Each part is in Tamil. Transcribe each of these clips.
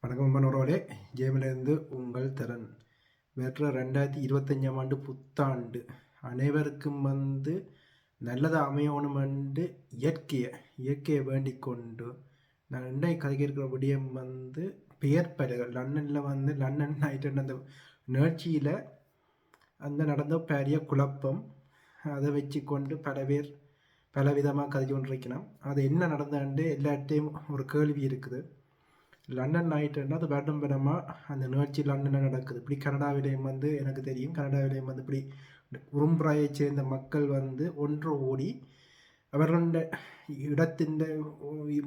வணக்கம் மனோரோலே ஜேமிலிருந்து உங்கள் திறன் வெற்ற 2025ஆம் ஆண்டு புத்தாண்டு அனைவருக்கும் நல்லதாக அமையணும் என்று இயற்கையை வேண்டிக் கொண்டு நான் இன்றைய கதைக்கு இருக்கிற விடயம் பெயர் பலகள் லண்டனில் லண்டன் நைட்டு அந்த நிகழ்ச்சியில் நடந்த பெரிய குழப்பம் அதை வச்சு கொண்டு பல பேர் பல விதமாக கதை கொண்டிருக்கணும். அது என்ன நடந்தாண்டு எல்லாட்டையும் ஒரு கேள்வி இருக்குது. லண்டன் நைட்டுன்னா அது வருடமாக அந்த நிகழ்ச்சி லண்டனில் நடக்குது. இப்படி கனடாவிலேயும் எனக்கு தெரியும், கனடாவிலேயும் இப்படி உரும்புராயை சேர்ந்த மக்கள் ஒன்று ஓடி அவர்கள இடத்தின்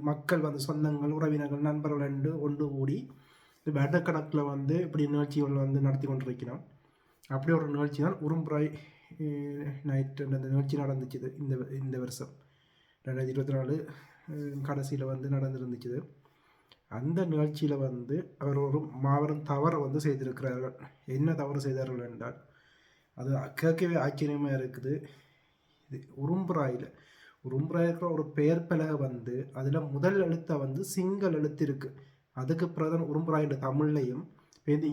மக்கள் சொந்தங்கள் உறவினர்கள் நண்பர்கள் என்று ஒன்று ஓடி வருடக்கணக்கில் இப்படி நிகழ்ச்சிகள் நடத்தி கொண்டிருக்கிறோம். அப்படி ஒரு நிகழ்ச்சி தான் உரும்புராய் நைட்டு அந்த நிகழ்ச்சி நடந்துச்சு. இந்த வருஷம் 2024 கடைசியில் நடந்துருந்துச்சு. அந்த நிகழ்ச்சியில் அவர் ஒரு மாபெரும் தவறை செய்திருக்கிறார்கள். என்ன தவறு செய்தார்கள் என்றால், அது கேட்கவே ஆச்சரியமாக இருக்குது. இது உரும்புராயில் இருக்கிற ஒரு பெயர் பலகை அதில் முதல் எழுத்தை சிங்கள் எழுத்து இருக்குது. அதுக்கு பிறகு உரும்புராயில் தமிழ்லையும்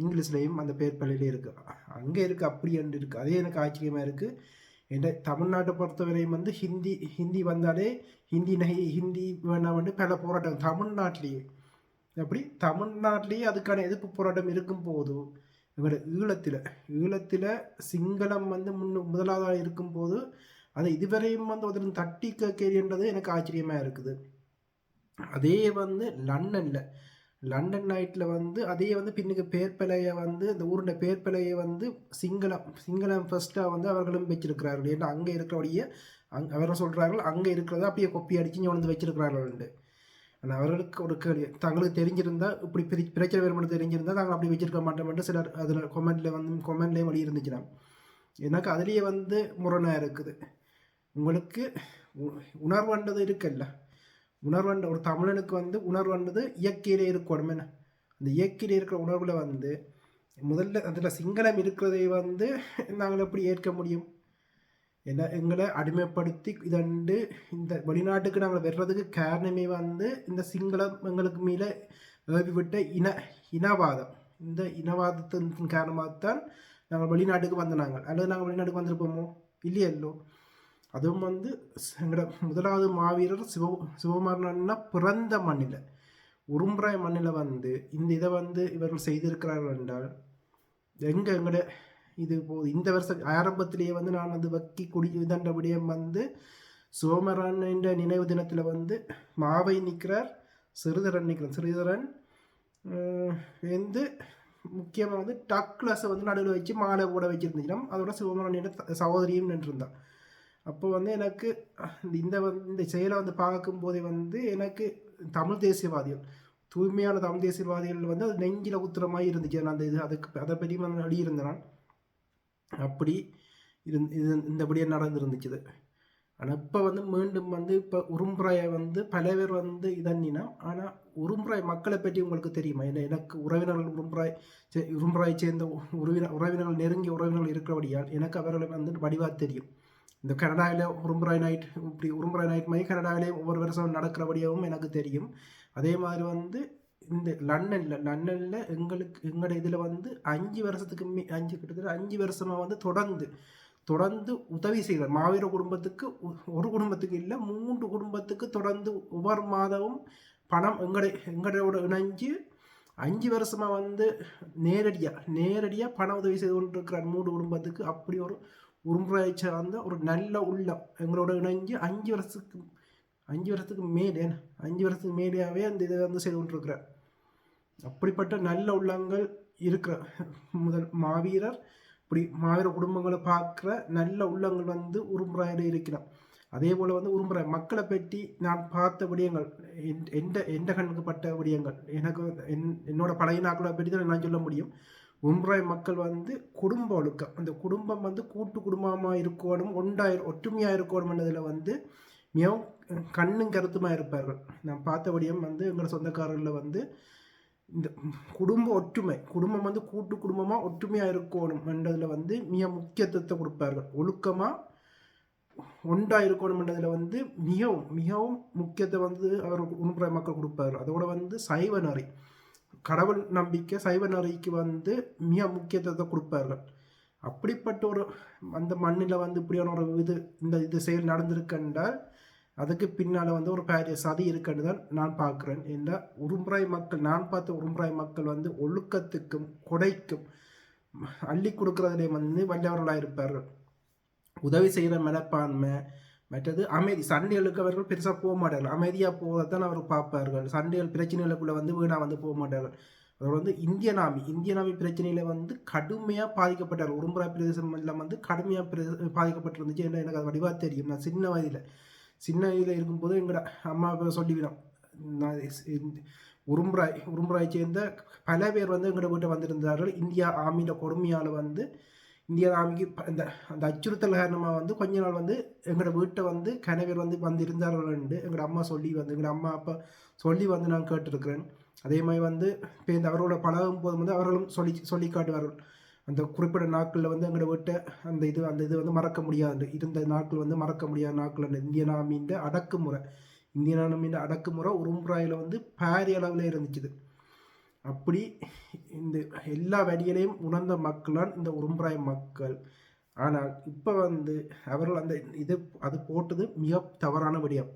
இங்கிலீஷ்லேயும் அந்த பெயர் பலகையிலே இருக்குது. அங்கே இருக்குது, அப்படி என்று இருக்குது. அதே எனக்கு ஆச்சரியமாக இருக்குது. என்ற தமிழ்நாட்டை பொறுத்தவரையும் ஹிந்தி வந்தாலே ஹிந்தி வேணாம் பல போராட்டம் தமிழ்நாட்டிலேயே. அப்படி தமிழ்நாட்டிலேயே அதுக்கான எதிர்ப்பு போராட்டம் இருக்கும் போது எங்களோட ஈழத்தில் சிங்களம் முதலாவதாக இருக்கும்போது அதை இதுவரையும் ஒருத்தர் தட்டி கேட்கறது எனக்கு ஆச்சரியமாக இருக்குது. அதே லண்டன் நைட்டில் அதே பின்னுக்கு பேர்பலையை இந்த ஊருடைய பேர்பலையை சிங்களம் ஃபர்ஸ்ட்டாக அவர்களும் வச்சிருக்கிறார்கள். ஏன்னா அங்கே இருக்கிறபடியே அவர்கள் சொல்கிறார்கள் அங்கே இருக்கிறத அப்படியே கொப்பி அடித்து வச்சிருக்கிறார்கள். ஆனால் அவர்களுக்கு ஒரு கேள்வி, தங்களுக்கு தெரிஞ்சிருந்தால் இப்படி பிரச்சனை வேறுபட்டு தெரிஞ்சிருந்தால் நாங்கள் அப்படி வச்சிருக்க மாட்டோம்ட்டு சிலர் அதில் கொமெண்ட்லேயே வழி இருந்துச்சுன்னா எனக்கு அதுலேயே முரணாக இருக்குது. உங்களுக்கு உணர்வுன்றது இருக்குல்ல, உணர்வுன்ற ஒரு தமிழனுக்கு உணர்வுன்றது இயற்கையிலே இருக்கணும். என்ன அந்த இயற்கையிலே இருக்கிற உணர்வில் முதல்ல அதில் சிங்களம் இருக்கிறதை நாங்கள் எப்படி ஏற்க முடியும்? ஏன்னா எங்களை அடிமைப்படுத்தி இதண்டு இந்த வெளிநாட்டுக்கு நாங்கள் வர்றதுக்கு காரணமே இந்த சிங்களம் எங்களுக்கு மேலே ஏவிவிட்ட இனவாதம். இந்த இனவாதத்தின் காரணமாகத்தான் நாங்கள் வெளிநாட்டுக்கு நாங்கள் அல்லது நாங்கள் வெளிநாட்டுக்கு வந்திருப்போமோ இல்லையல்லோ. அதுவும் எங்களோட முதலாவது மாவீரர் சிவகுமாரன்னா பிறந்த மண்ணில் உரும்புராய் மண்ணில் இந்த இதை இவர்கள் செய்திருக்கிறார்கள் என்றால் எங்களோட இது போது இந்த வருஷம் ஆரம்பத்திலேயே நான் வக்கி இதன்ற விடயம் சோமரன் என்ற நினைவு தினத்தில் மாவை நிற்கிறார், சிறிதரன் சிறிதரன் முக்கியமாக டக்லஸை நடுவில் வச்சு மாலை போட வச்சுருந்துச்சுன்னா அதோட சிவமரன் என்ற சகோதரியும் நின்றுருந்தான். அப்போ எனக்கு இந்த செயலை பார்க்கும்போதே எனக்கு தமிழ் தேசியவாதிகள், தூய்மையான தமிழ் தேசியவாதிகள் அது நெஞ்சில் உத்திரமாக இருந்துச்சு. நான் அதை பற்றி எழுதியிருந்தேன். அப்படி இந்தபடியே நடந்துருந்துச்சு. ஆனால் இப்போ மீண்டும் இப்போ உரும்புராயை பல பேர் இதன்னினா. ஆனால் உரும்புராய் மக்களை பற்றி உங்களுக்கு தெரியுமா? ஏன்னா எனக்கு உறவினர்கள் உரும்புராயை சேர்ந்த உறவினர்கள் நெருங்கிய உறவினர்கள் இருக்கிறபடியால் எனக்கு அவர்களை வடிவாக தெரியும். இந்த கனடாவில் உரும்புராய் நைட் இப்படி உரும்புராய் நைட் மாதிரி கனடாவிலே ஒவ்வொரு வருஷம் நடக்கிறபடியாகவும் எனக்கு தெரியும். அதே மாதிரி இந்த லண்டனில் எங்களோட இதில் 5 வருஷத்துக்கு கிட்டத்தட்ட 5 வருஷமாக தொடர்ந்து உதவி செய்கிறார். மாவீர குடும்பத்துக்கு ஒரு குடும்பத்துக்கு இல்லை 3 குடும்பத்துக்கு தொடர்ந்து ஒவ்வொரு மாதமும் பணம் எங்களோட இணைஞ்சு 5 வருஷமாக நேரடியாக பண உதவி செய்து கொண்டிருக்கிறார் 3 குடும்பத்துக்கு. அப்படி ஒரு உரும்புராயை சார்ந்த ஒரு நல்ல உள்ளம் எங்களோட இணைஞ்சு 5 வருஷத்துக்கு மேலேயாவே அந்த இதை செய்து கொண்டிருக்கிறார். அப்படிப்பட்ட நல்ல உள்ளங்கள் இருக்கிற முதல் மாவீரர், இப்படி மாவீர குடும்பங்களை பார்க்குற நல்ல உள்ளங்கள் உரும்புராயில் இருக்கிறார். அதே போல் உரும்புராய் மக்களை பற்றி நான் பார்த்த விடயங்கள், எந்த கண்ணுக்கு பட்ட விடயங்கள், எனக்கு என்னோட பழைய நாட்களை பற்றி தான் நான் சொல்ல முடியும். உரும்புராய் மக்கள் குடும்ப ஒழுக்கம், அந்த குடும்பம் கூட்டு குடும்பமாக இருக்கணும், ஒற்றுமையாக இருக்கணும்ன்றதில் மிகவும் கண்ணும் கருத்துமாக இருப்பார்கள். நான் பார்த்த விடயம் எங்களோட சொந்தக்காரர்களில் இந்த குடும்ப ஒற்றுமை, குடும்பம் கூட்டு குடும்பமாக ஒற்றுமையாக இருக்கணும் என்றதில் மிக முக்கியத்துவத்தை கொடுப்பார்கள். ஒழுக்கமாக ஒன்றாக இருக்கணும்ன்றதில் மிகவும் மிகவும் முக்கியத்தை அவர் உரும்புராய் மக்கள் கொடுப்பார்கள். அதோட சைவ நெறி, கடவுள் நம்பிக்கை சைவ நெறிக்கு வந்து மிக முக்கியத்துவத்தை கொடுப்பார்கள். அப்படிப்பட்ட ஒரு அந்த மண்ணில் வந்து இப்படியான ஒரு இது செயல் நடந்திருக்கின்றால் அதுக்கு பின்னால் வந்து ஒரு பெரிய சதி இருக்குன்னு தான் நான் பார்க்குறேன். இந்த உரும்புராய் மக்கள், நான் பார்த்த உரும்புராய் மக்கள் வந்து ஒழுக்கத்துக்கும் கொடைக்கும் அள்ளி கொடுக்கறதுலே வந்து வல்லவர்களாக இருப்பார்கள். உதவி செய்கிற மனப்பான்மை, மற்றது அமைதி. சண்டைகளுக்கு அவர்கள் பெருசாக போக மாட்டார்கள், அமைதியாக போகிறதான் அவர் பார்ப்பார்கள். சண்டைகள் பிரச்சனைகளுக்குள்ளே வந்து வீணாக வந்து போக மாட்டார்கள். அவர் வந்து இந்தியன் ஆர்மி பிரச்சனையில் வந்து கடுமையாக பாதிக்கப்பட்டார். உரும்புராய் பிரதேசம் எல்லாம் வந்து கடுமையாக பாதிக்கப்பட்டிருந்துச்சு. என்ன எனக்கு அது வடிவாக தெரியும். நான் சின்ன வயதில் இருக்கும்போது எங்களோட அம்மா சொல்லிவிடும். நான் உரும்புராய் சேர்ந்த பல பேர் வந்து எங்களோட வீட்டை வந்திருந்தார்கள். இந்தியா ஆர்மியோட கொடுமையால் வந்து இந்தியன் ஆர்மிக்கு அந்த அச்சுறுத்தல் காரணமாக வந்து கொஞ்ச நாள் வந்து எங்களோட வீட்டை வந்து கணவர் வந்து இருந்தார்கள் என்று எங்களோட அம்மா எங்களோட அம்மா அப்பா சொல்லி வந்து நான் கேட்டிருக்கிறேன். அதே மாதிரி வந்து இப்போ அவரோட பழகும் போது வந்து அவர்களும் சொல்லி காட்டுவார்கள். அந்த குறிப்பிட்ட நாட்களில் வந்து எங்களோட வீட்டை அந்த இது வந்து மறக்க முடியாது, இருந்த நாட்கள் வந்து மறக்க முடியாத நாட்கள். அந்த இந்தியன் ஆர்மியின் அடக்குமுறை உரும்புராயில் வந்து பாரிய அளவில் இருந்துச்சு. அப்படி இந்த எல்லா வழிகளையும் உணர்ந்த மக்களான் இந்த உரும்புராய் மக்கள். ஆனால் இப்போ வந்து அவர்கள் அந்த அது போட்டது மிக தவறான விடயம்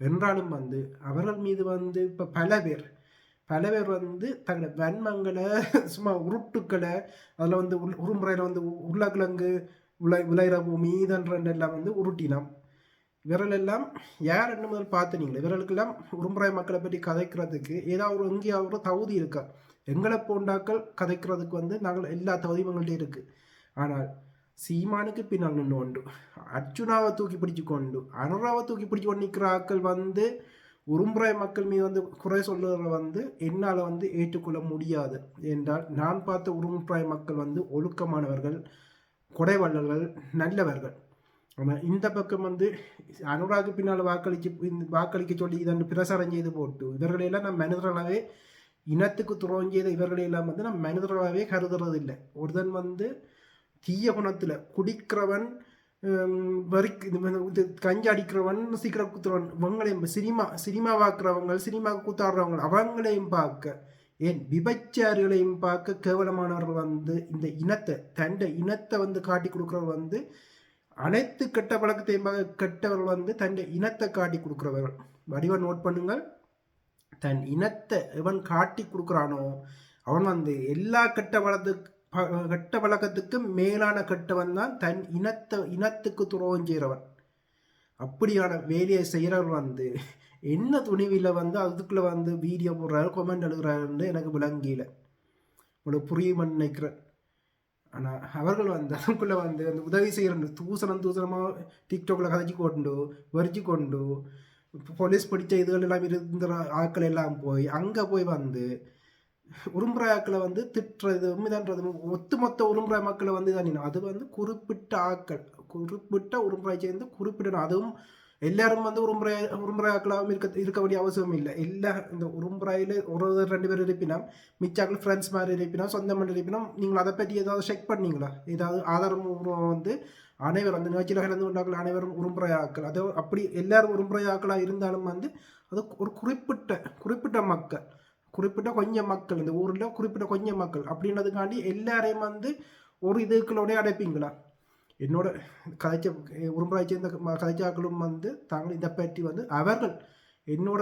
என்றாலும் வந்து அவர்கள் மீது வந்து இப்போ பல பேர் வந்து தங்களோட வன்மங்களை சும்மா உருட்டுக்களை அதில் வந்து உரும்புறையில் வந்து உருளைக்கிழங்கு விளையிற பூமி இதெல்லாம் வந்து உருட்டினோம். இவர்களெல்லாம் யார் என்ன முதல் பார்த்துனீங்களே, இவர்களுக்கெல்லாம் உரும்புராய் மக்களை பற்றி கதைக்கிறதுக்கு ஏதாவது எங்கேயாவது ஒரு தகுதி இருக்கா? எங்களை போண்டாக்கள் கதைக்கிறதுக்கு வந்து நாங்கள் எல்லா தகுதியும் எங்கள்கிட்ட இருக்குது. ஆனால் சீமானுக்கு பின்னால் நின்று கொண்டு அர்ஜுனாவை தூக்கி பிடிச்சு கொண்டு அனுராவை தூக்கி பிடிச்சு கொண்டு நிற்கிற ஆக்கள் வந்து உரும்புராய் மக்கள் மீது வந்து குறை சொல்லுறத வந்து என்னால் வந்து ஏற்றுக்கொள்ள முடியாது. என்றால் நான் பார்த்த உரும்புராய் மக்கள் வந்து ஒழுக்கமானவர்கள், கொடைவள்ளல்கள், நல்லவர்கள். ஆனால் இந்த பக்கம் வந்து அனுராக்கு பின்னால் வாக்களிக்க சொல்லி இதன் பிரசாரம் செய்து போட்டு இவர்களையெல்லாம் நான் மனிதர்களாகவே இனத்துக்கு துரோகம் செய்த இவர்களையெல்லாம் வந்து நான் மனிதர்களாகவே கருதுறது இல்லை. ஒருத்தன் வந்து தீய குணத்தில் குடிக்கிறவன், கஞ்சி அடிக்கிறவன், சீக்கிரம் குத்துறவன், இவங்களையும் சினிமாவாக்குறவங்க, சினிமாவுக்கு கூத்தாடுறவங்க அவங்களையும் பார்க்க, ஏன் விபச்சாரிகளையும் பார்க்க கேவலமானவர்கள் வந்து இந்த இனத்தை வந்து காட்டி கொடுக்குறவர்கள் வந்து அனைத்து கெட்ட பழக்கத்தையும் கெட்டவர்கள் வந்து தன் இனத்தை காட்டி கொடுக்குறவர்கள். வடிவம் நோட் பண்ணுங்கள். தன் இனத்தை எவன் காட்டி கொடுக்குறானோ அவன் வந்து எல்லா கெட்ட வழக்கத்துக்கும் மேலான கெட்டவன் தான் தன் இனத்துக்கு துரோகம் செய்கிறவன். அப்படியான வேலையை செய்கிறவர் வந்து என்ன துணிவில் வந்து அதுக்குள்ளே வந்து வீடியோ போடுறாரு, கொமெண்ட் எழுதுறாருன்னு எனக்கு விளங்கியில. உங்களுக்கு புரியுமென்னு நினைக்கிறேன். ஆனால் அவர்கள் வந்து அதுக்குள்ளே வந்து அந்த உதவி செய்கிற தூசணமாக டிக்டாக்ல வரிச்சு கொண்டு போலீஸ் பிடிச்ச இதுகள் எல்லாம் இருந்த ஆட்கள் எல்லாம் அங்கே போய் வந்து உரும்புராய் ஆக்களை வந்து திட்டுறது உண்மைதான்றது ஒத்துமொத்த உரும்புராய் மக்களை வந்து தான். அது வந்து குறிப்பிட்ட ஆக்கள், குறிப்பிட்ட உரும்புராய் சேர்ந்து குறிப்பிடணும். அதுவும் எல்லாரும் வந்து உரும்புராய் ஆக்களாகவும் இருக்க வேண்டிய அவசியம் இல்லை. எல்லா இந்த உரும்புராயில் ஒரு 2 பேர் இருப்பினா, மிச்சாக்கள் ஃப்ரெண்ட்ஸ் மாதிரி இருப்பினா, சொந்தம் இருப்பினா, நீங்கள் அதை பற்றி ஏதாவது செக் பண்ணீங்களா? ஏதாவது ஆதாரம் வந்து அனைவரும் அந்த நிகழ்ச்சியில் கலந்து கொண்டாக்கள் அனைவரும் உரும்புராய் ஆக்கள். அது அப்படி எல்லாரும் உரும்புராய் ஆக்களாக இருந்தாலும் வந்து அது ஒரு குறிப்பிட்ட மக்கள், குறிப்பிட்ட கொஞ்சம் மக்கள், இந்த ஊரில் குறிப்பிட்ட கொஞ்சம் மக்கள் அப்படின்றதுக்காண்டி எல்லாரையும் வந்து ஒரு இதுக்களோடய அடைப்பீங்களா? என்னோட உரும்புராய் சேர்ந்த கதைச்சாக்களும் வந்து தாங்கள் இதை பற்றி வந்து அவர்கள் என்னோட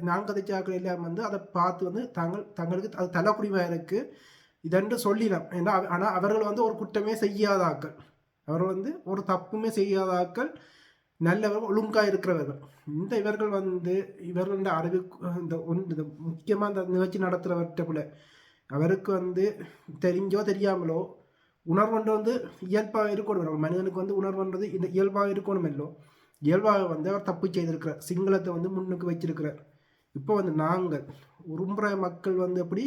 நான் கதைச்சாக்கள் எல்லாம் வந்து அதை பார்த்து வந்து தங்களுக்கு அது தலைக்குடிமையாக இருக்குது இதென்று சொல்லிடலாம். ஏன்னா ஆனால் அவர்கள் வந்து ஒரு குற்றமே செய்யாத ஆக்கள், அவர்கள் வந்து ஒரு தப்புமே செய்யாத ஆக்கள், நல்லவர்கள், ஒழுங்காக இருக்கிறவர்கள். இவர்கள் வந்து இவர்களோட அறிவு இந்த முக்கியமாக இந்த நிகழ்ச்சி நடத்துகிறவர்கிட்ட அவருக்கு வந்து தெரிஞ்சோ தெரியாமலோ உணர்வுன்றது வந்து இயல்பாக இருக்கணும். நம்ம மனிதனுக்கு வந்து உணர்வுன்றது இந்த இயல்பாக இருக்கணும். இயல்பாக வந்து அவர் தப்பு செய்திருக்கிறார், சிங்களத்தை வந்து முன்னுக்கு வச்சிருக்கிறார். இப்போ வந்து நாங்கள் உரும்புராய் மக்கள் வந்து அப்படி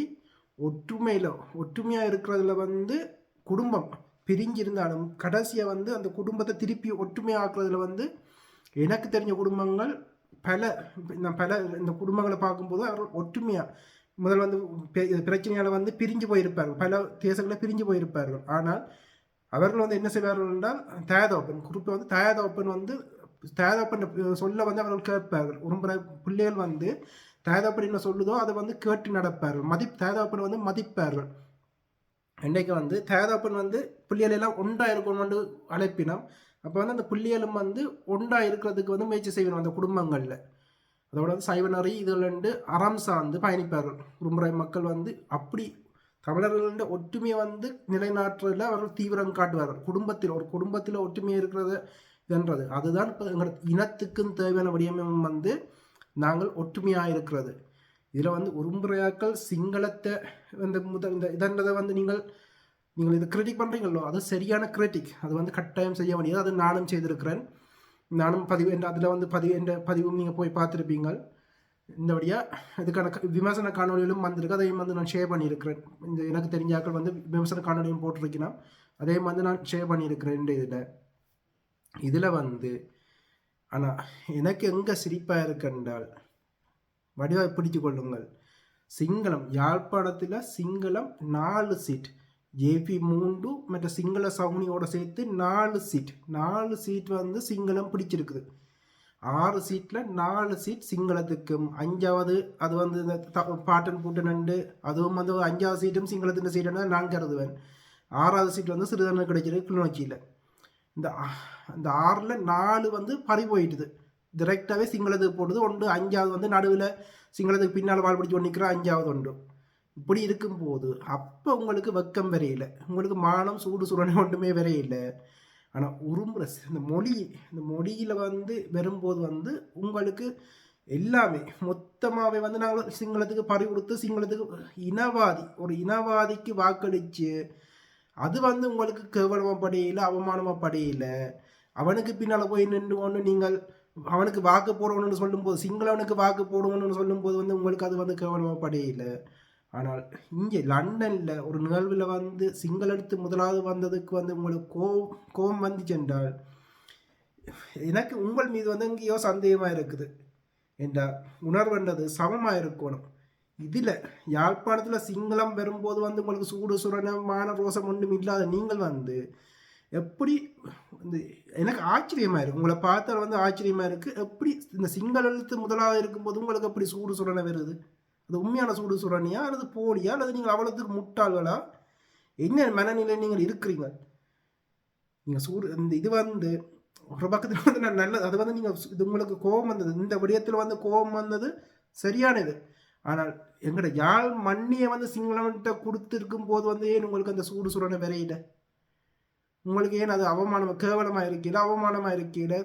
ஒற்றுமையாக இருக்கிறதுல வந்து குடும்பம் பிரிஞ்சிருந்தாலும் கடைசியாக வந்து அந்த குடும்பத்தை திருப்பி ஒற்றுமையாக்குறதுல வந்து எனக்கு தெரிஞ்ச குடும்பங்கள் பல இந்த குடும்பங்களை பார்க்கும்போது அவர்கள் ஒற்றுமையாக முதல் வந்து பிரச்சனையால் வந்து பிரிஞ்சு போயிருப்பார்கள், பல தேசங்களில் பிரிஞ்சு போயிருப்பார்கள். ஆனால் அவர்கள் வந்து என்ன செய்வார்கள் என்றால் தாயதோப்பன் குறிப்பாக வந்து தாயதோப்பன் சொல்ல வந்து அவர்கள் கேட்பார்கள். உரும்புராய் பிள்ளைகள் வந்து தேதப்பன் என்ன சொல்லுதோ அதை வந்து கேட்டு நடப்பார்கள். தேதப்பனை வந்து மதிப்பார்கள். இன்றைக்கு வந்து தேதப்பன் வந்து பிள்ளைகள் எல்லாம் ஒன்றா இருக்கணும்னு அழைப்பினோம். அப்போ வந்து அந்த பிள்ளைகளும் வந்து ஒன்றா இருக்கிறதுக்கு வந்து முயற்சி செய்யணும் அந்த குடும்பங்களில். அதோட வந்து சைவநறி இதுலண்டு அறம் சார்ந்து பயணிப்பார்கள். குறும்புறை மக்கள் வந்து அப்படி தமிழர்கள ஒற்றுமையை வந்து நிலைநாட்டுறதுல அவர்கள் தீவிரம் காட்டுவார்கள். ஒரு குடும்பத்தில் ஒற்றுமையாக இருக்கிறது என்றது அதுதான் இப்போ எங்களோட இனத்துக்கும் தேவையான வடிவமும் வந்து நாங்கள் ஒற்றுமையாக இருக்கிறது. இதில் வந்து உரும்புறையாக்கள் சிங்களத்தை இந்த இதன்றதை வந்து நீங்கள் இது கிரிட்டிக் பண்ணுறீங்களோ அது சரியான கிரிட்டிக். அது வந்து கட்டாயம் செய்ய வேண்டியது. அது நானும் செய்திருக்கிறேன். நானும் அதில் வந்து பதிவும் நீங்கள் போய் பார்த்துருப்பீங்க. இந்தபடியாக இதுக்கான விமர்சன காணொலிகளும் வந்திருக்கு. அதையும் வந்து நான் ஷேர் பண்ணியிருக்கிறேன். எனக்கு தெரிஞ்சாக்கள் வந்து விமர்சன காணொலியும் போட்டிருக்கேன். அதையும் வந்து நான் ஷேர் பண்ணியிருக்கிறேன். இதில் வந்து ஆனால் எனக்கு எங்கே சிரிப்பாக இருக்குன்றால் வடிவாக பிடித்து கொள்ளுங்கள். சிங்களம் யாழ்ப்பாணத்தில் சிங்களம் 4 சீட், ஜேபி 3 மற்ற சிங்கள சவுனியோட சேர்த்து 4 சீட் வந்து சிங்களம் பிடிச்சிருக்குது. 6 சீட்டில் 4 சீட் சிங்களத்துக்கும், 5வது அது வந்து இந்த பாட்டன் பூட்டன் அதுவும் வந்து 5வது சீட்டும் சிங்களத்தின் சீட்டுன்னு நான் கருதுவேன். 6வது சீட் வந்து சிறுதனை கிடைச்சிருக்கு கிளிநொச்சியில். இந்த 6ல் 4 வந்து பறி போயிட்டுது. டிரெக்டாகவே சிங்களத்துக்கு போடுது. 5வது வந்து நடுவில் சிங்களத்துக்கு பின்னால் வாழ் பிடிச்சி ஒன்று நிற்கிற 5வது உண்டு. இப்படி இருக்கும்போது அப்போ உங்களுக்கு வெக்கம் வரையில, உங்களுக்கு மானம் சூடு சுரணை ஒன்றுமே வரையில்லை. ஆனால் இந்த மொழியில் வந்து வரும்போது வந்து உங்களுக்கு எல்லாமே மொத்தமாகவே வந்து நாங்கள் சிங்களத்துக்கு பறி கொடுத்து சிங்களத்துக்கு ஒரு இனவாதிக்கு வாக்களித்து அது வந்து உங்களுக்கு கேவலமாக படையில, அவமானமாக படையில. அவனுக்கு பின்னால் போய் நின்று கொண்டு நீங்கள் அவனுக்கு வாக்கு போடணும்னு சொல்லும்போது, சிங்களவனுக்கு வாக்கு போடணும்னு சொல்லும்போது வந்து உங்களுக்கு அது வந்து கேவலமாக படையில. ஆனால் இங்கே லண்டனில் ஒரு நிகழ்வில் வந்து சிங்களத்து முதலாவது வந்ததுக்கு வந்து உங்களுக்கு கோபம் வந்து சென்றால் எனக்கு உங்கள் மீது வந்து எங்கேயோ சந்தேகமாக இருக்குது என்றால் உணர்வுன்றது சமமாக இருக்கணும். இதில் யாழ்ப்பாணத்தில் சிங்களம் வரும்போது வந்து உங்களுக்கு சூடு சுரணமான ரோசம் ஒன்றும் இல்லாத நீங்கள் வந்து எப்படி எனக்கு ஆச்சரியமாக இருக்குது. உங்களை பார்த்தால் வந்து ஆச்சரியமாக இருக்குது. எப்படி இந்த சிங்கள எழுத்து முதலாக இருக்கும்போது உங்களுக்கு எப்படி சூடு சுரணை வருது? அது உண்மையான சூடு சுரணியா அல்லது போலியா அல்லது நீங்கள் அவ்வளோத்துக்கு முட்டாள்களா? என்ன மனநிலை நீங்கள் இருக்கிறீங்க? நீங்கள் இது வந்து ஒரு பக்கத்தில் வந்து நான் நல்லது, அது வந்து நீங்கள் இது உங்களுக்கு கோபம் வந்தது, இந்த விடயத்தில் வந்து கோபம் வந்தது சரியானது. ஆனால் எங்களோட யாழ் மண்ணியை வந்து சிங்களவன்கிட்ட கொடுத்துருக்கும் போது வந்து ஏன் உங்களுக்கு அந்த சூடு சுரணை வரையில? உங்களுக்கு ஏன் அது கேவலமாக இருக்கையில் அவமானமாக இருக்கையில்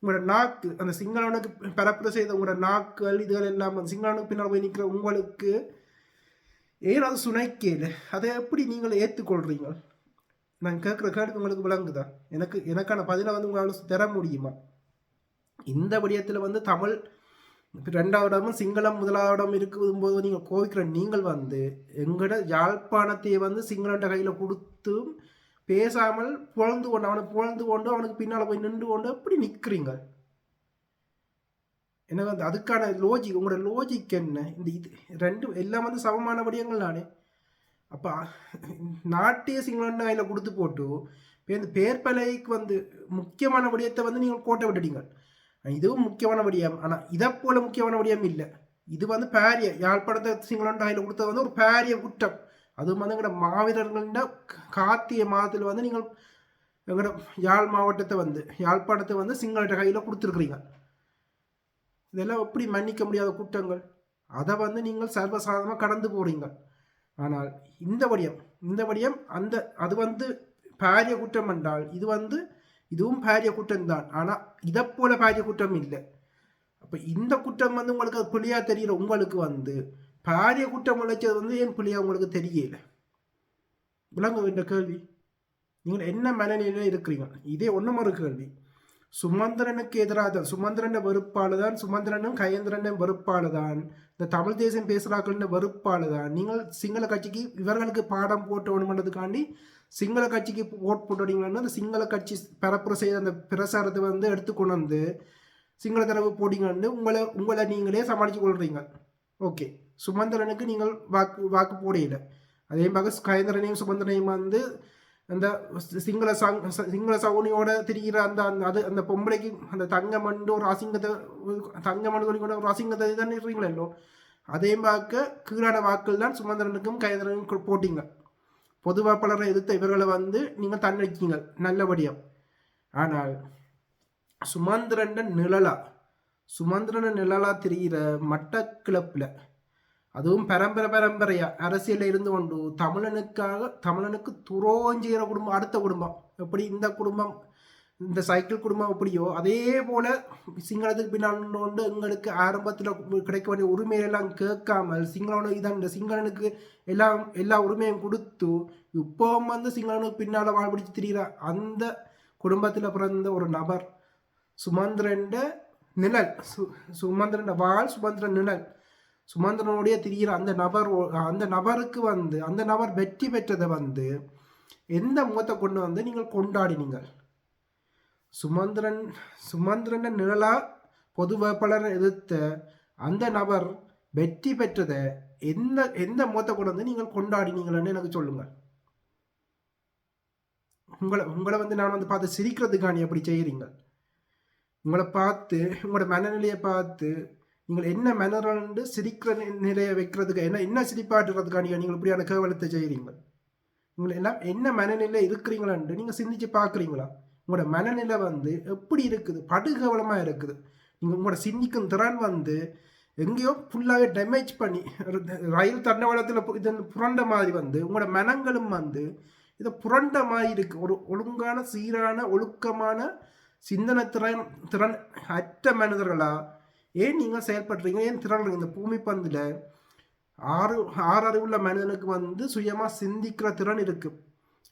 உங்களோட நாக்கு அந்த சிங்களவனுக்கு பரப்புரை செய்த உங்களோட நாக்குகள் இதுகள் எல்லாம் சிங்களவனுக்கு பின்னால் போய் நிற்கிற உங்களுக்கு ஏன் அது சுனைக்கையில் அதை எப்படி நீங்கள் ஏற்றுக்கொள்கிறீங்க? நான் கேட்குற கேள்வி உங்களுக்கு விளங்குதா? எனக்கான பதிலை வந்து உங்களால் தர முடியுமா? இந்த விடயத்தில் வந்து தமிழ் 2வது இடமும் சிங்களம் 1வது இருக்கும் போது நீங்கள் கோவிக்கிற நீங்கள் வந்து எங்களோட யாழ்ப்பாணத்தையே வந்து சிங்களண்ட கையில் கொடுத்தும் பேசாமல் அவனுக்கு அவனுக்கு பின்னால் போய் நின்று கொண்டு எப்படி நிற்கிறீங்க? எனக்கு வந்து அதுக்கான லோஜிக், உங்களோட லோஜிக் என்ன? இது ரெண்டும் எல்லாம் வந்து சமமான விடயங்கள் தானே. அப்போ நாட்டையே சிங்களண்ட கையில் கொடுத்து போட்டு இந்த பேர்பலைக்கு வந்து முக்கியமான விடயத்தை வந்து நீங்கள் கோட்டை விட்டுட்டீங்க. இதுவும் முக்கியமான விடயம். ஆனால் இதை போல முக்கியமான விடயம் இல்லை. இது வந்து பாரிய யாழ்ப்பாணத்தை சிங்களண்ட கையில் கொடுத்தது வந்து ஒரு பாரிய குற்றம். அதுவும் வந்து எங்களோட மாவீரர்கள கார்த்திகை மாதத்தில் வந்து நீங்கள் எங்களோட யாழ்ப்பாணத்தை வந்து சிங்கள கையில் கொடுத்துருக்குறீங்க. இதெல்லாம் எப்படி மன்னிக்க முடியாத குற்றங்கள்? அதை வந்து நீங்கள் சர்வசாதாரணமாக கடந்து போகிறீங்க. ஆனால் இந்த வடியம் அது வந்து பாரிய குற்றம் என்றால் இதுவும் பாரிய குற்றம்தான். ஆனால் இதை போல பாரிய குற்றம் இல்லை. அப்போ இந்த குற்றம் வந்து உங்களுக்கு அது பிள்ளையா தெரியல. உங்களுக்கு வந்து பாரிய குற்றம் உழைச்சது வந்து ஏன் பிள்ளையா உங்களுக்கு தெரியல? விளங்க வேண்ட கேள்வி. நீங்கள் என்ன மனநிலையில் இருக்கிறீங்க? இதே ஒன்றும் ஒரு கேள்வி. சுமந்திரனுக்கு எதிராக சுமந்திரன் வெறுப்பாளுதான், சுமந்திரனும் கயந்திரனும் வெறுப்பாளுதான், இந்த தமிழ் தேசம் பேசுகிறாக்கள் வெறுப்பாளுதான். நீங்கள் சிங்கள கட்சிக்கு இவர்களுக்கு பாடம் போட்டு வேணுமென்றதுக்காண்டி சிங்கள கட்சிக்கு ஓட் போட்டுறீங்கன்னு அந்த சிங்கள கட்சி பரப்புரை செய்த அந்த பிரசாரத்தை வந்து எடுத்துக்கொண்டு வந்து சிங்கள தரவு போட்டிங்கன்னு உங்களை நீங்களே சமாளித்து கொள்றீங்க. ஓகே, சுமந்திரனுக்கு நீங்கள் வாக்கு போடையில. அதே மாதிரி கயந்திரனையும் சுமந்திரனையும் வந்து அந்த சிங்கள சவுனியோட திரிகிற அந்த பொம்பளைக்கு அந்த தங்கமண்டு ஒரு அசிங்கத்தை கூட ஒரு அசிங்கத்தை தான் இருக்கீங்களோ. அதையும் பார்க்க கீழான வாக்கள் தான் சுமந்திரனுக்கும் கயந்திரனுக்கும் போட்டிங்க. பொது வேட்பாளரை எதிர்த்த இவர்களை வந்து நீங்கள் தன்னடிச்சிங்க நல்லபடியாக. ஆனால் சுமந்திரன் நிழலா தெரிகிற மட்டக்கிழப்பில், அதுவும் பரம்பரையா அரசியலில் இருந்து கொண்டு தமிழனுக்கு துரோகம் செய்கிற குடும்பம் அடுத்த குடும்பம். எப்படி இந்த குடும்பம், இந்த சைக்கிள் குடும்பம் எப்படியோ அதே போல சிங்களத்துக்கு பின்னால் கொண்டு எங்களுக்கு ஆரம்பத்தில் கிடைக்க வேண்டிய உரிமையெல்லாம் கேட்காமல் இந்த சிங்களனுக்கு எல்லா உரிமையும் கொடுத்து இப்போ வந்து சிங்களனுக்கு பின்னால் வாழ்பிடிச்சு திரிகிற அந்த குடும்பத்தில் பிறந்த ஒரு நபர் சுமந்திரன் நிழல், சுமந்திரன் நிழல், சுமந்திரனுடைய திரிகிற அந்த நபருக்கு வந்து அந்த நபர் வெற்றி பெற்றதை வந்து எந்த முகத்தை கொண்டு வந்து நீங்கள் கொண்டாடினீங்கள்? சுமந்திரன் நிழலா பொது வேட்பாளரை எதிர்த்த அந்த நபர் வெற்றி பெற்றதை எந்த முகத்தை கொண்டு வந்து நீங்கள் கொண்டாடினீங்கன்னு எனக்கு சொல்லுங்கள். உங்களை வந்து நான் வந்து பார்த்து சிரிக்கிறதுக்காண்டி எப்படி செய்கிறீங்க? உங்களை பார்த்து உங்களோட மனநிலையை பார்த்து நீங்கள் என்ன மனநிலை சிரிக்கிற நிலையை வைக்கிறதுக்கு என்ன சிரிப்பாட்டுறதுக்காண்டி நீங்கள் இப்படியான கேவலத்தை செய்கிறீங்க? உங்களை எல்லாம் என்ன மனநிலை இருக்கிறீங்களான்னு நீங்கள் சிந்திச்சு பார்க்குறீங்களா? உங்களோட மனநிலை வந்து எப்படி இருக்குது? படுகவலமாக இருக்குது. நீங்கள் உங்களோட சிந்திக்கும் திறன் வந்து எங்கேயோ ஃபுல்லாகவே டேமேஜ் பண்ணி ரயில் தண்டவாளத்தில் இது புரண்ட மாதிரி வந்து உங்களோட மனங்களும் வந்து இதை புரண்ட மாதிரி இருக்குது. ஒரு ஒழுங்கான சீரான ஒழுக்கமான சிந்தனை திறன் அற்ற மனிதர்களா ஏன் நீங்கள் செயல்படுறீங்க? ஏன் திறன் இந்த பூமி பந்தில் ஆறு அறிவுள்ள மனிதனுக்கு வந்து சுயமாக சிந்திக்கிற திறன் இருக்குது.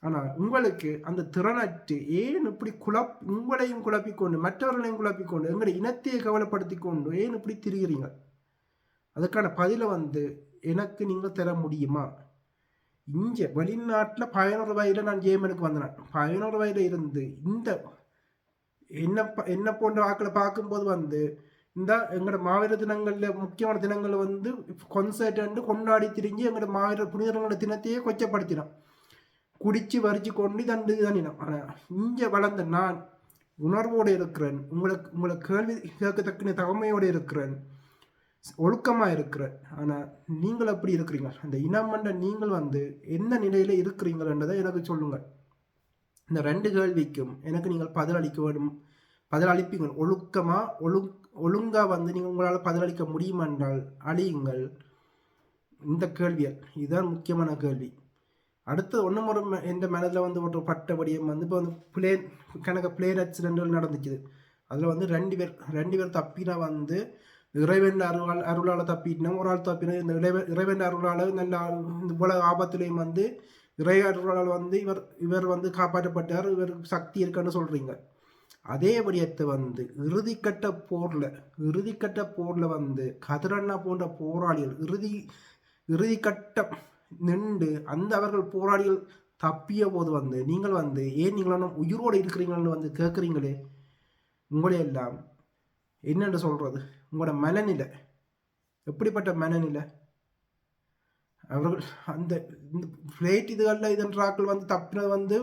ஆனால் உங்களுக்கு அந்த திறனற்று ஏன் இப்படி உங்களையும் குழப்பிக்கொண்டு மற்றவர்களையும் குழப்பிக்கொண்டு எங்களை இனத்தையே கவலைப்படுத்தி கொண்டு ஏன் இப்படி திரிகிறீங்க? அதுக்கான பதிலை வந்து எனக்கு நீங்கள் தர முடியுமா? இங்கே வெளிநாட்டில் 11 வயதில் நான் ஜேமனுக்கு வந்தேன். 11 வயதில் இருந்து இந்த என்ன போன்ற ஆக்களை பார்க்கும்போது வந்து இந்த எங்களோட மாவீர தினங்களில் முக்கியமான தினங்களில் வந்து கொன்சர்ட் கொண்டாடி திரிஞ்சு எங்களோட மாவீர புனிதர்களோட தினத்தையே கொச்சப்படுத்தினோம். குடிச்சு வரிச்சு கொண்டு தண்டினம். ஆனால் இங்கே வளர்ந்த நான் உணர்வோடு இருக்கிறேன். உங்களை கேள்வி கேட்கத்தக்க தகமையோடு இருக்கிறேன், ஒழுக்கமாக இருக்கிறேன். ஆனால் நீங்கள் எப்படி இருக்கிறீங்க? அந்த இனம் என்ற நீங்கள் வந்து என்ன நிலையில் இருக்கிறீங்கன்றதை எனக்கு சொல்லுங்கள். இந்த 2 கேள்விக்கும் எனக்கு நீங்கள் பதிலளிப்பீங்க. ஒழுங்காக வந்து நீங்கள் உங்களால் பதிலளிக்க முடியுமென்றால் அழியுங்கள் இந்த கேள்வியை. இதுதான் முக்கியமான கேள்வி. அடுத்து ஒரு எந்த மனதில் வந்து ஒரு பட்டபடியம் வந்து இப்போ வந்து பிளேன் ஆக்சிடென்ட்கள் நடந்துச்சுது. அதில் வந்து 2 பேர் தப்பினா வந்து இறைவன் அருளால் தப்பினா, ஒரு ஆள் தப்பினா இந்த இறைவன் அருளால் நல்ல இந்த போல ஆபத்துலேயும் வந்து இறை அருளால் வந்து இவர் வந்து காப்பாற்றப்பட்டார், இவருக்கு சக்தி இருக்குன்னு சொல்கிறீங்க. அதே விடயத்தை வந்து இறுதிக்கட்ட போரில் வந்து கதிரண்ணா போன்ற போராளிகள் இறுதிக்கட்டம் நின்று அவர்கள் போராளிகள் தப்பிய போது வந்து நீங்கள் வந்து ஏன் நீங்களும் உயிரோடு இருக்கிறீங்கன்னு வந்து கேட்குறீங்களே. உங்களையெல்லாம் என்னென்று சொல்கிறது? உங்களோட மனநிலை எப்படிப்பட்ட மனநிலை? அவர்கள் அந்த இந்த ஃப்ளைட் இதென்றாக்கள் வந்து தப்பினது வந்து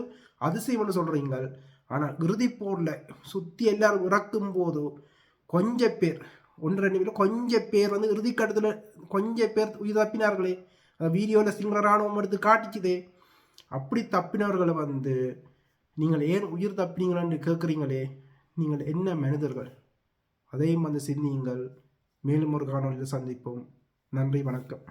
அதிசயம்னு சொல்கிறீங்க. ஆனால் இறுதி போரில் சுற்றி எல்லாரும் இறக்கும் போது கொஞ்சம் பேர் 1-2 பேர் கொஞ்சம் பேர் வந்து இறுதிக்கட்டத்தில் கொஞ்சம் பேர் உயிர் தப்பினார்களே. வீடியோவில் சிங்கள இராணுவம் எடுத்து காட்டிச்சுதே. அப்படி தப்பினவர்களை வந்து நீங்கள் ஏன் உயிர் தப்பினீங்களான்னு கேட்குறீங்களே. நீங்கள் என்ன மனிதர்கள்? அதையும் வந்து சிந்தியுங்கள். மேலும் ஒரு காணொலியில் சந்திப்போம். நன்றி, வணக்கம்.